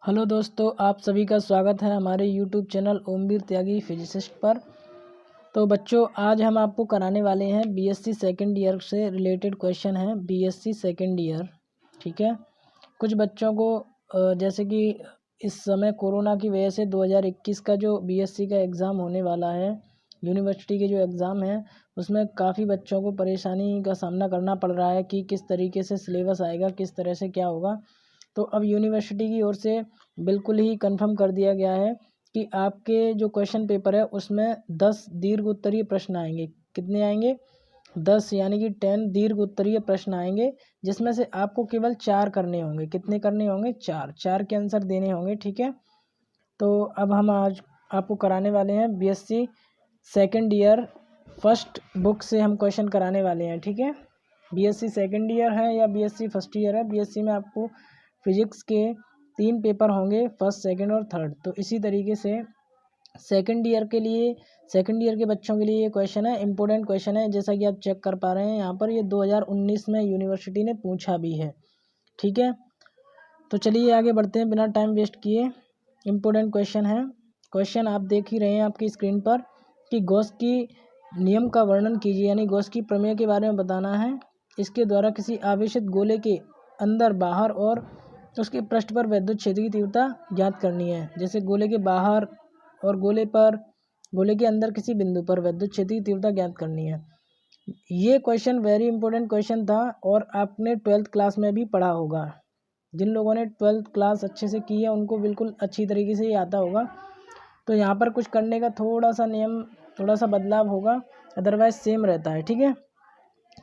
Hello दोस्तों, आप सभी का स्वागत है हमारे यूट्यूब चैनल ओमवीर त्यागी फिजिसिस्ट पर। तो बच्चों, आज हम आपको कराने वाले हैं बीएससी सेकंड ईयर से रिलेटेड क्वेश्चन है। बीएससी सेकंड ईयर, ठीक है। कुछ बच्चों को जैसे कि इस समय कोरोना की वजह से 2021 का जो बीएससी का एग्ज़ाम होने वाला है, यूनिवर्सिटी के जो एग्ज़ाम है, उसमें काफ़ी बच्चों को परेशानी का सामना करना पड़ रहा है कि किस तरीके से सिलेबस आएगा, किस तरह से क्या होगा। तो अब यूनिवर्सिटी की ओर से बिल्कुल ही कंफर्म कर दिया गया है कि आपके जो क्वेश्चन पेपर है उसमें 10 दीर्घ उत्तरीय प्रश्न आएंगे। कितने आएंगे? 10 यानी कि 10 दीर्घ उत्तरीय प्रश्न आएंगे, जिसमें से आपको केवल 4 करने होंगे। कितने करने होंगे? 4 के आंसर देने होंगे, ठीक है। तो अब हम आज आपको कराने वाले हैं BSc second year first book से हम क्वेश्चन कराने वाले हैं, ठीक है। बीएससी सेकंड ईयर है या बीएससी फर्स्ट ईयर है, बीएससी में आपको फिजिक्स के 3 पेपर होंगे, फर्स्ट सेकंड और थर्ड। तो इसी तरीके से सेकंड ईयर के लिए, सेकंड ईयर के बच्चों के लिए ये क्वेश्चन है, इम्पोर्टेंट क्वेश्चन है। जैसा कि आप चेक कर पा रहे हैं यहाँ पर, ये 2019 में यूनिवर्सिटी ने पूछा भी है, ठीक है। तो चलिए आगे बढ़ते हैं बिना टाइम वेस्ट किए। इम्पोर्टेंट क्वेश्चन है। क्वेश्चन आप देख ही रहे हैं आपकी स्क्रीन पर कि गॉस की नियम का वर्णन कीजिए, यानी गॉस की प्रमेय के बारे में बताना है। इसके द्वारा किसी आवेशित गोले के अंदर, बाहर और उसके पृष्ठ पर विद्युत क्षेत्र की तीव्रता ज्ञात करनी है। जैसे गोले के बाहर और गोले के अंदर किसी बिंदु पर विद्युत क्षेत्र की तीव्रता ज्ञात करनी है। ये क्वेश्चन वेरी इंपॉर्टेंट क्वेश्चन था और आपने 12th क्लास में भी पढ़ा होगा। जिन लोगों ने 12th क्लास अच्छे से की है उनको बिल्कुल अच्छी तरीके से ही आता होगा। तो यहाँ पर कुछ करने का थोड़ा सा नियम, थोड़ा सा बदलाव होगा, अदरवाइज सेम रहता है, ठीक है।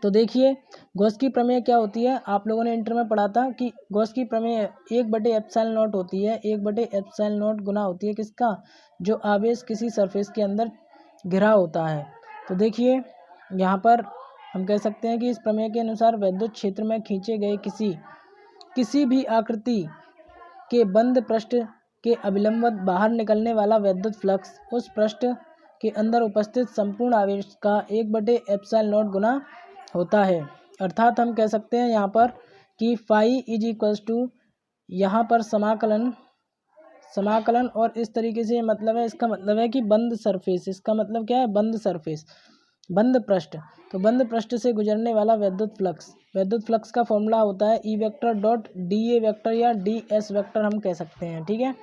तो देखिए, गॉस की प्रमेय क्या होती है। आप लोगों ने इंटर में पढ़ा था कि गॉस की प्रमेय 1/ε0 होती है। 1/ε0 गुना होती है किसका? जो आवेश किसी सरफेस के अंदर घिरा होता है। तो देखिए यहाँ पर हम कह सकते हैं कि इस प्रमेय के अनुसार विद्युत क्षेत्र में खींचे गए किसी भी आकृति के बंद पृष्ठ के अभिलंबवत बाहर निकलने वाला विद्युत फ्लक्स उस पृष्ठ के अंदर उपस्थित संपूर्ण आवेश का 1/ε0 गुना होता है। अर्थात हम कह सकते हैं यहाँ पर कि फाई इज इक्वल्स टू, यहाँ पर समाकलन और इस तरीके से मतलब है, इसका मतलब है कि बंद सरफेस। इसका मतलब क्या है? बंद सरफेस, बंद पृष्ठ। तो बंद पृष्ठ से गुजरने वाला विद्युत फ्लक्स का फॉर्मूला होता है ई vector dot D A vector या डी एस वेक्टर हम कह सकते हैं, ठीक है।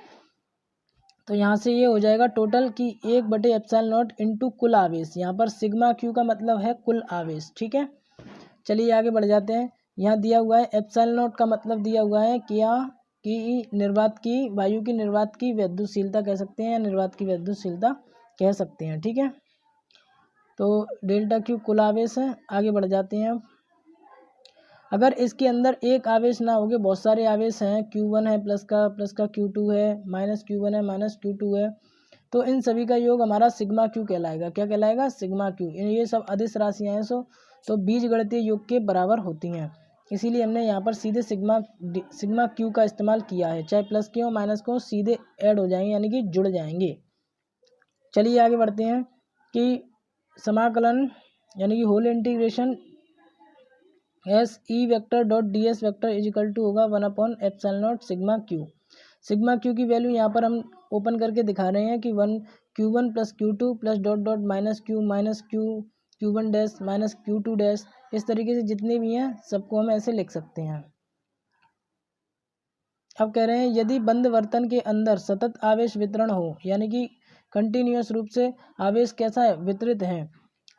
तो यहाँ से ये हो जाएगा टोटल की 1/ε0 इंटू कुल आवेश। यहाँ पर सिग्मा क्यू का मतलब है कुल आवेश, ठीक है। चलिए आगे बढ़ जाते हैं। यहाँ दिया हुआ है ε0 का मतलब दिया हुआ है क्या कि निर्वात की, वायु की निर्वात की विद्युतशीलता कह सकते हैं, या निर्वात की विद्युतशीलता कह सकते हैं, ठीक है। तो डेल्टा क्यू कुल आवेश है। आगे बढ़ जाते हैं अब। अगर इसके अंदर एक आवेश ना होगे, बहुत सारे आवेश हैं, Q1 है प्लस का Q2 है, -Q1 है, -Q2 है, तो इन सभी का योग हमारा सिग्मा क्यू कहलाएगा। क्या कहलाएगा? Sigma Q. ये सब अदिश राशियाँ हैं, तो बीजगणितीय योग के बराबर होती हैं। इसीलिए हमने यहाँ पर सीधे सिग्मा क्यू का इस्तेमाल किया है। चाहे प्लस के हो माइनस के हो, सीधे ऐड हो जाएंगे, यानी कि जुड़ जाएंगे। चलिए आगे बढ़ते हैं कि समाकलन यानी कि whole integration S E vector dot d S vector is equal to होगा 1/ε0 सिग्मा क्यू। सिग्मा क्यू की वैल्यू यहाँ पर हम ओपन करके दिखा रहे हैं कि Q1 plus Q2 plus dot dot Q1 dash Q2 dash, इस तरीके से जितने भी हैं सबको हम ऐसे लिख सकते हैं। अब कह रहे हैं यदि बंद वर्तन के अंदर सतत आवेश वितरण हो, यानी कि कंटिन्यूअस रूप से आवेश कैसा है? वितरित है,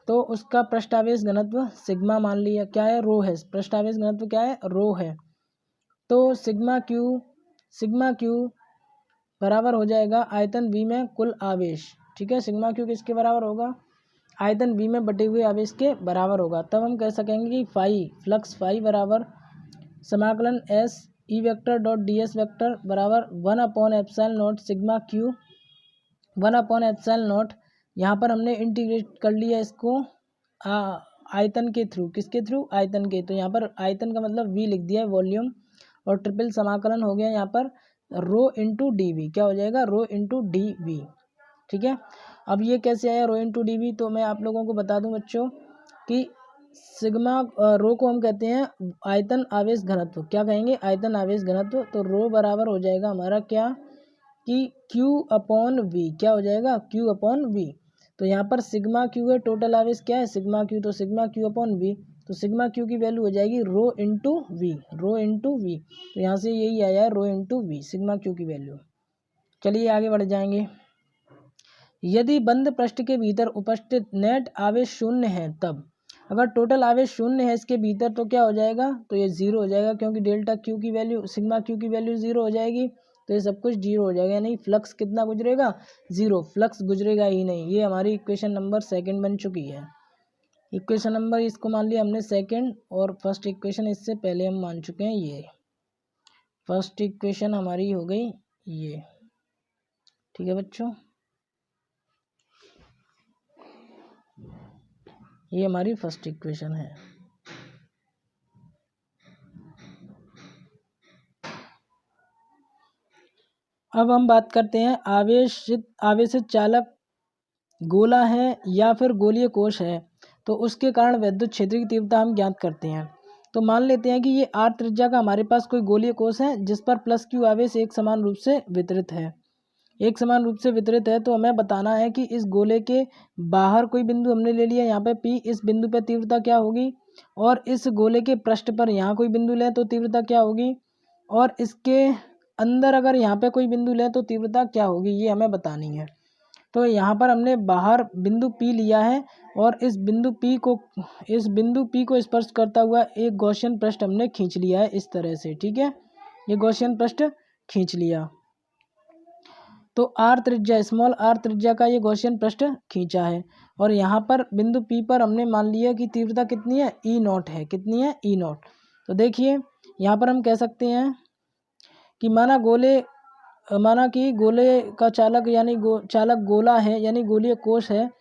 तो उसका पृष्ठावेश घनत्व सिग्मा मान लिया। क्या है? रो है। पृष्ठावेश घनत्व क्या है? रो है। तो सिग्मा क्यू बराबर हो जाएगा आयतन V में कुल आवेश, ठीक है। सिग्मा क्यू किसके बराबर होगा? आयतन V में बटे हुए आवेश के बराबर होगा। तब हम कह सकेंगे कि फ्लक्स फाई बराबर समाकलन S E vector dot d S vector बराबर 1/ε0 सिग्मा क्यू। 1/ε0 यहाँ पर हमने इंटीग्रेट कर लिया इसको आयतन के थ्रू। किसके थ्रू? आयतन के। तो यहाँ पर आयतन का मतलब V लिख दिया है, वॉल्यूम, और ट्रिपल समाकलन हो गया यहाँ पर रो इंटू डी वी। क्या हो जाएगा? रो इंटू डी वी, ठीक है। अब ये कैसे आया रो इंटू डी वी? तो मैं आप लोगों को बता दूं बच्चों कि सिग्मा रो को हम कहते हैं आयतन आवेश घनत्व। क्या कहेंगे? आयतन आवेश घनत्व। तो रो बराबर हो जाएगा हमारा क्या कि Q अपॉन V। क्या हो जाएगा? Q upon V। तो यहाँ पर सिग्मा क्यू है, टोटल आवेश क्या है? Sigma Q. तो सिग्मा क्यू अपॉन V, तो सिग्मा क्यू की वैल्यू हो जाएगी rho into V, rho into V. तो यहाँ से यही आया है rho into V, sigma Q की वैल्यू। चलिए आगे बढ़ जाएंगे। यदि बंद पृष्ठ के भीतर उपस्थित नेट आवेश शून्य है, तब अगर टोटल आवेश शून्य है इसके भीतर तो क्या हो जाएगा? तो ये जीरो हो जाएगा, क्योंकि डेल्टा क्यू की वैल्यू, सिग्मा क्यू की वैल्यू जीरो हो जाएगी। तो ये सब कुछ जीरो हो जाएगा, यानी फ्लक्स कितना गुजरेगा? जीरो, फ्लक्स गुजरेगा ही नहीं। ये हमारी इक्वेशन नंबर सेकंड बन चुकी है। इक्वेशन नंबर इसको मान लिया हमने सेकंड, और फर्स्ट इक्वेशन इससे पहले हम मान चुके हैं। ये फर्स्ट इक्वेशन हमारी हो गई ये। ठीक है बच्चों, ये हमारी फर्स्ट इक्वेशन है। अब हम बात करते हैं आवेशित चालक गोला है या फिर गोलीय कोश है, तो उसके कारण विद्युत क्षेत्र की तीव्रता हम ज्ञात करते हैं। तो मान लेते हैं कि ये आर त्रिज्या का हमारे पास कोई गोलीय कोश है जिस पर प्लस क्यू आवेश एक समान रूप से वितरित है, एक समान रूप से वितरित है। तो हमें बताना है कि इस गोले के बाहर कोई बिंदु हमने ले लिया यहाँ पे P, इस बिंदु पर तीव्रता क्या होगी, और इस गोले के पृष्ठ पर यहाँ कोई बिंदु लें तो तीव्रता क्या होगी, और इसके अंदर अगर यहाँ पे कोई बिंदु लें तो तीव्रता क्या होगी, ये हमें बतानी है। तो यहाँ पर हमने बाहर बिंदु P लिया है, और इस बिंदु P को स्पर्श करता हुआ एक गॉसियन पृष्ठ हमने खींच लिया है इस तरह से। ठीक है, ये गॉसियन पृष्ठ खींच लिया। तो आर त्रिज्या, स्मॉल आर त्रिज्या का ये गॉसियन पृष्ठ खींचा है, और यहाँ पर बिंदु P पर हमने मान लिया कि तीव्रता कितनी है? ई नॉट है। कितनी है? ई नॉट। तो देखिए यहाँ पर हम कह सकते हैं कि माना कि गोले का चालक यानी चालक गोला है, यानी गोलीय कोश है।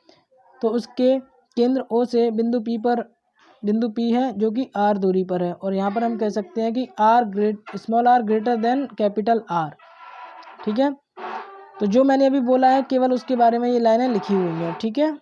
तो उसके केंद्र O से बिंदु P है जो कि R दूरी पर है, और यहाँ पर हम कह सकते हैं कि small r greater than capital R। ठीक है, तो जो मैंने अभी बोला है केवल उसके बारे में ये लाइनें लिखी हुई हैं। ठीक है,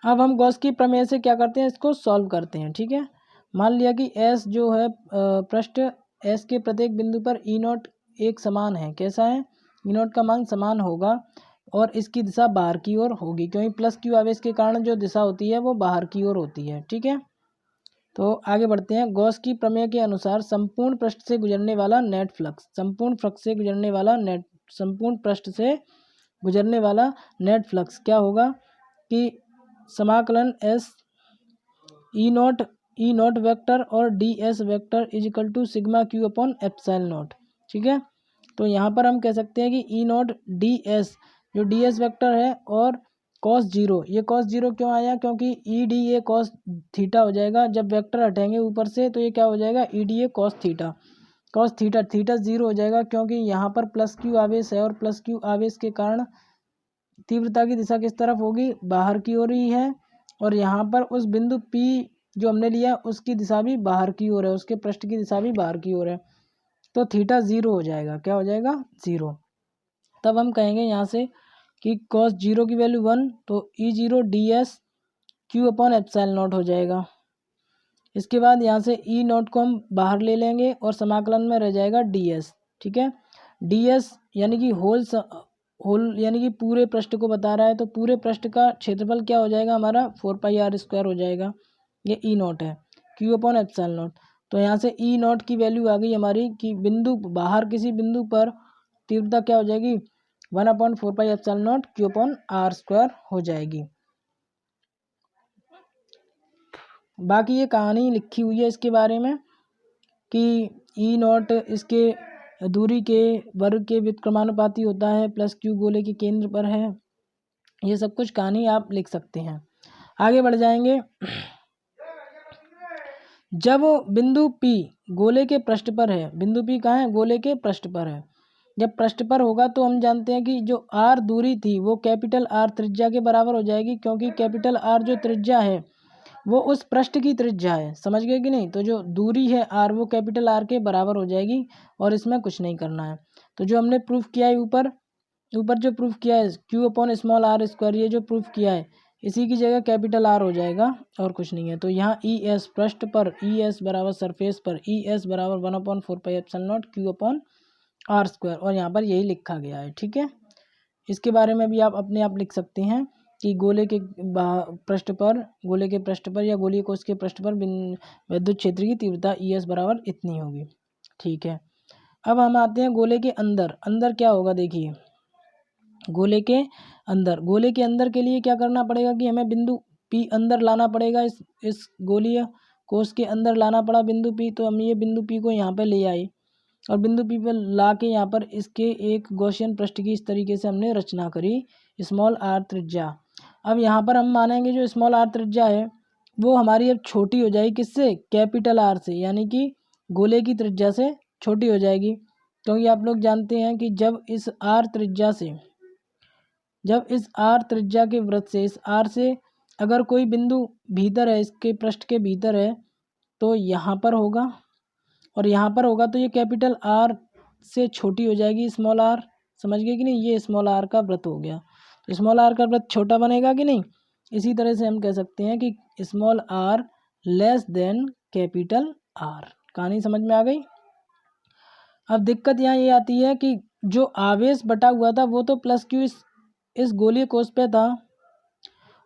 अब हम गॉस की प्रमेय से क्या करते हैं? इसको सॉल्व करते हैं। ठीक है, मान लिया कि S जो है पृष्ठ S के प्रत्येक बिंदु पर ई नॉट एक समान है। कैसा है? ई नॉट का मान समान होगा, और इसकी दिशा बाहर की ओर होगी, क्योंकि प्लस क्यू आवेश के कारण जो दिशा होती है वो बाहर की ओर होती है। ठीक है, तो आगे बढ़ते हैं। गॉस की प्रमेय के अनुसार संपूर्ण पृष्ठ से गुजरने वाला नेट फ्लक्स, संपूर्ण पृष्ठ से गुजरने वाला नेट फ्लक्स क्या होगा कि समाकलन S ई नॉट वेक्टर और D S vector is equal to sigma Q upon epsilon naught. ठीक है, तो यहाँ पर हम कह सकते हैं कि ई नॉट डी एस, जो डी एस वेक्टर है, और कॉस जीरो। ये कॉस जीरो क्यों आया? क्योंकि E D A cos theta हो जाएगा। जब वेक्टर हटेंगे ऊपर से तो ये क्या हो जाएगा? E D A cos theta. Cos theta, theta zero हो जाएगा, क्योंकि यहाँ पर प्लस क्यू आवेश है, और प्लस क्यू आवेश के कारण तीव्रता की दिशा किस तरफ होगी? बाहर की ओर ही है। और यहाँ पर उस बिंदु P जो हमने लिया उसकी दिशा भी बाहर की ओर है, उसके पृष्ठ की दिशा भी बाहर की ओर है। तो थीटा जीरो हो जाएगा। क्या हो जाएगा? जीरो। तब हम कहेंगे यहाँ से कि कॉस जीरो की वैल्यू 1, तो E zero D S Q upon epsilon naught हो जाएगा। इसके बाद यहाँ से ई नॉट को हम बाहर ले लेंगे, और समाकलन में रह जाएगा डी एस। ठीक है, डी एस यानी कि होल यानी कि पूरे पृष्ठ को बता रहा है, तो पूरे पृष्ठ का क्षेत्रफल क्या हो जाएगा हमारा? 4πr² हो जाएगा। ये ई नॉट है, क्यू अपॉन एप्सिलॉन नॉट। तो यहाँ से ई नॉट की वैल्यू आ गई हमारी कि बाहर किसी बिंदु पर तीव्रता क्या हो जाएगी? 1/4πε0 क्यू अपॉन r² हो जाएगी। बाकी ये कहानी लिखी हुई है इसके बारे में कि ई नॉट इसके दूरी के वर्ग के व्युत्क्रमानुपाती होता है, प्लस क्यू गोले के केंद्र पर है। ये सब कुछ कहानी आप लिख सकते हैं। आगे बढ़ जाएंगे। जब बिंदु P गोले के पृष्ठ पर है, बिंदु P कहाँ है? गोले के पृष्ठ पर है। जब पृष्ठ पर होगा तो हम जानते हैं कि जो R दूरी थी वो कैपिटल R त्रिज्या के बराबर हो जाएगी, क्योंकि कैपिटल R जो त्रिज्या है वो उस पृष्ठ की त्रिज्या है। समझ गए कि नहीं? तो जो दूरी है R वो कैपिटल R के बराबर हो जाएगी, और इसमें कुछ नहीं करना है। तो जो हमने प्रूफ किया है ऊपर जो प्रूफ किया है Q अपॉन स्मॉल r², ये जो प्रूफ किया है इसी की जगह कैपिटल आर हो जाएगा और कुछ नहीं है। तो यहाँ ई एस पृष्ठ पर, ई एस बराबर सरफेस पर, ई एस बराबर 1/4πε0 Q/r², और यहाँ पर यही लिखा गया है। ठीक है, इसके बारे में भी आप अपने आप लिख सकते हैं कि गोले के पृष्ठ पर, गोले के पृष्ठ पर या गोलीय कोश के पृष्ठ पर विद्युत क्षेत्र की तीव्रता ई एस बराबर इतनी होगी। ठीक है, अब हम आते हैं गोले के अंदर। अंदर क्या होगा देखिए, गोले के अंदर, गोले के अंदर के लिए क्या करना पड़ेगा कि हमें बिंदु P अंदर लाना पड़ेगा। इस गोलीय कोश के अंदर लाना पड़ा बिंदु P, तो हम ये बिंदु P को यहाँ पे ले आए और बिंदु P पर ला के यहाँ पर इसके एक गॉसियन पृष्ठ की इस तरीके से हमने रचना करी, स्मॉल आर त्रिज्या। अब यहाँ पर हम मानेंगे जो स्मॉल आर त्रिज्या है वो हमारी अब छोटी हो जाएगी, किससे? कैपिटल आर से, यानी कि गोले की त्रिज्या से छोटी हो जाएगी। क्योंकि आप लोग जानते हैं कि जब इस आर त्रिज्या के वृत्त से, इस आर से अगर कोई बिंदु भीतर है, इसके पृष्ठ के भीतर है, तो यहाँ पर होगा और यहाँ पर होगा, तो ये कैपिटल आर से छोटी हो जाएगी स्मॉल आर। समझ गए कि नहीं? ये स्मॉल आर का वृत्त हो गया। तो स्मॉल आर का वृत्त छोटा बनेगा कि नहीं? इसी तरह से हम कह सकते हैं कि small R less than capital R. कहानी समझ में आ गई? अब दिक्कत यहाँ ये आती है कि जो आवेश बटा हुआ था वो तो प्लस क्यू इस गोलीय कोश पे था,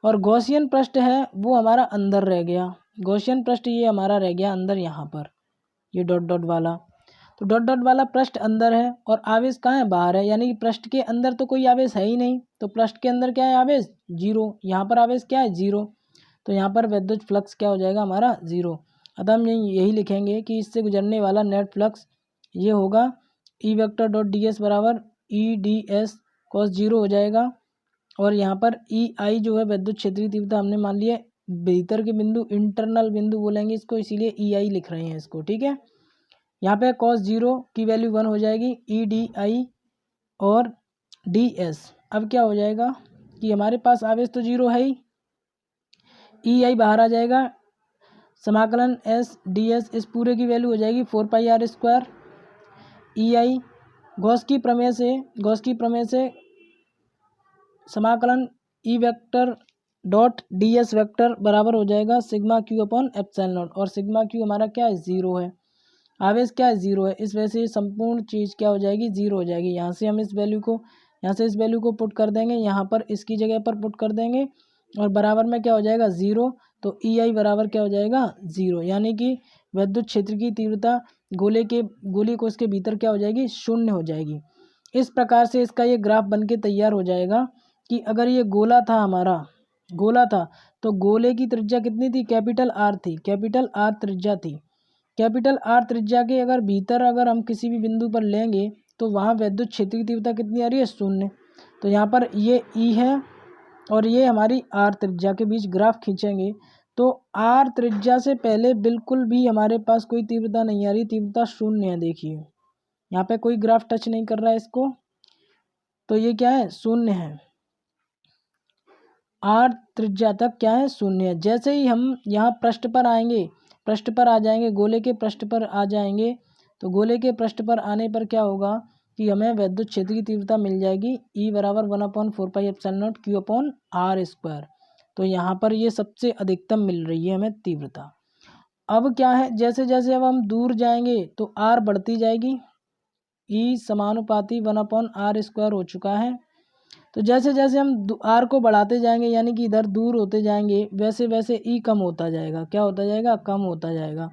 और गॉसियन पृष्ठ है वो हमारा अंदर रह गया। गॉसियन पृष्ठ ये हमारा रह गया अंदर, यहाँ पर ये डॉट डॉट वाला। तो डॉट डॉट वाला पृष्ठ अंदर है और आवेश कहाँ है? बाहर है, यानी कि पृष्ठ के अंदर तो कोई आवेश है ही नहीं। तो पृष्ठ के अंदर क्या है? आवेश 0। यहाँ पर आवेश क्या है? 0। तो यहाँ पर विद्युत फ्लक्स क्या हो जाएगा? हमारा 0। अतः हम यही लिखेंगे कि इससे गुजरने वाला नेट फ्लक्स ये होगा ई वेक्टर डॉट डी एस बराबर ई डी एस कॉस 0 हो जाएगा। और यहाँ पर ई आई जो है विद्युत क्षेत्रीय तीव्रता हमने मान लिया भीतर के बिंदु, इंटरनल बिंदु बोलेंगे इसको, इसीलिए ई आई लिख रहे हैं इसको। ठीक है, यहाँ पे cos 0 की वैल्यू 1 हो जाएगी, ई डी आई और डी एस। अब क्या हो जाएगा कि हमारे पास आवेश तो 0 है ही, ई आई बाहर आ जाएगा, समाकलन एस डी एस, इस पूरे की वैल्यू हो जाएगी 4πr²। ई आई गॉस की प्रमेय से समाकलन ई vector dot d S vector बराबर हो जाएगा सिग्मा क्यू अपॉन एप्सिलॉन, और सिग्मा क्यू हमारा क्या है? 0 है। आवेश क्या है? 0 है। इस वजह से संपूर्ण चीज़ क्या हो जाएगी? 0 हो जाएगी। यहाँ से हम इस वैल्यू को पुट कर देंगे, यहाँ पर इसकी जगह पर पुट कर देंगे, और बराबर में क्या हो जाएगा? 0। तो ई आई बराबर क्या हो जाएगा? 0, यानी कि विद्युत क्षेत्र की तीव्रता गोली कोश के भीतर क्या हो जाएगी? 0 हो जाएगी। इस प्रकार से इसका ये ग्राफ बन के तैयार हो जाएगा कि अगर ये गोला था तो गोले की त्रिज्या कितनी थी? कैपिटल आर थी, कैपिटल आर त्रिज्या थी। कैपिटल आर त्रिज्या के अगर भीतर अगर हम किसी भी बिंदु पर लेंगे तो वहाँ विद्युत क्षेत्र की तीव्रता कितनी आ रही है? 0। तो यहाँ पर ये ई है और ये हमारी आर त्रिज्या के बीच ग्राफ खींचेंगे तो आर त्रिज्या से पहले बिल्कुल भी हमारे पास कोई तीव्रता नहीं आ रही, तीव्रता 0 है। देखिए यहाँ पे कोई ग्राफ टच नहीं कर रहा है इसको, तो ये क्या है? 0 है। आर त्रिज्या तक क्या है? 0 है। जैसे ही हम यहाँ पृष्ठ पर आ जाएंगे, गोले के पृष्ठ पर आ जाएंगे, तो गोले के पृष्ठ पर आने पर क्या होगा कि हमें विद्युत क्षेत्र की तीव्रता मिल जाएगी E बराबर 1/4πε0 Q/r²। तो यहाँ पर ये सबसे अधिकतम मिल रही है हमें तीव्रता। अब क्या है, जैसे जैसे अब हम दूर जाएंगे तो R बढ़ती जाएगी, E समानुपाती 1/r² हो चुका है। तो जैसे जैसे हम R को बढ़ाते जाएंगे, यानी कि इधर दूर होते जाएंगे, वैसे वैसे E कम होता जाएगा। क्या होता जाएगा? कम होता जाएगा।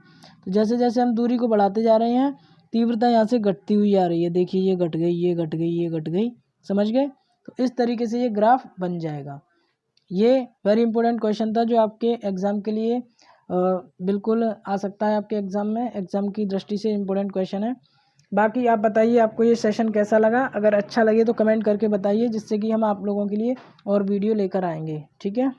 तो जैसे जैसे हम दूरी को बढ़ाते जा रहे हैं, तीव्रता यहाँ से घटती हुई आ रही है। देखिए ये घट गई, ये घट गई, ये घट गई। समझ गए? तो इस तरीके से ये ग्राफ बन जाएगा। ये वेरी इंपॉर्टेंट क्वेश्चन था जो आपके एग्ज़ाम के लिए बिल्कुल आ सकता है। आपके एग्ज़ाम की दृष्टि से इम्पोर्टेंट क्वेश्चन है। बाकी आप बताइए आपको ये सेशन कैसा लगा। अगर अच्छा लगे तो कमेंट करके बताइए, जिससे कि हम आप लोगों के लिए और वीडियो लेकर आएंगे। ठीक है।